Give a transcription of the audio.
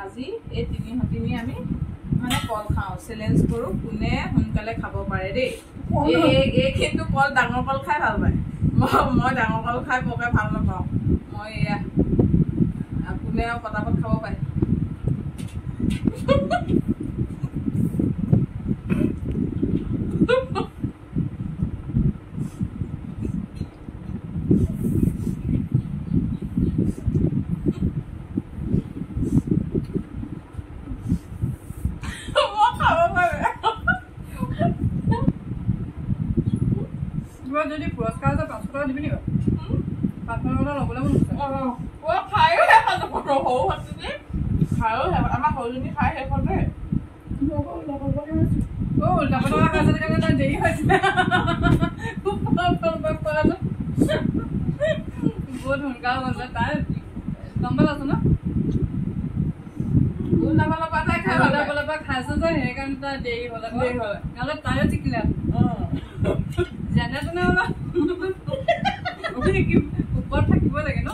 আজি এই তিনি আমি মানে কল খাওঁ চেলেঞ্জ কৰো কোনে সোনকালে খাব পাৰে দেই এই কিন্তু কল ডাঙৰ কল খাই ভাল পায় মই ডাঙৰ কল খাই বৰকে ভাল নাপাওঁ মই এয়া কোনে পটাপট খাব পাৰে যদি পুৰস্কাৰ আছে 500 টকা দিবি নেকি 500 টকা ল'বলৈ মন আছে খায়ো শেষ সৰু সৰুজনী খায়ো আমাৰ সৰুজনী খাই শেষ হ'লে উল্টা পটা খাইছে কাৰণে দেৰি হৈছে বহুত সোনকালে গৈছে তাই গম পালা আছে ন উল্টা পালা পাতাই খাই উল্টা পালা পৰা খাইছে যে সেইকাৰণে তাই দেৰি হ'ল নহ'লে তাইও জিকিলে যেনে তেনে অলপ ওপৰত থাকিব লাগে ন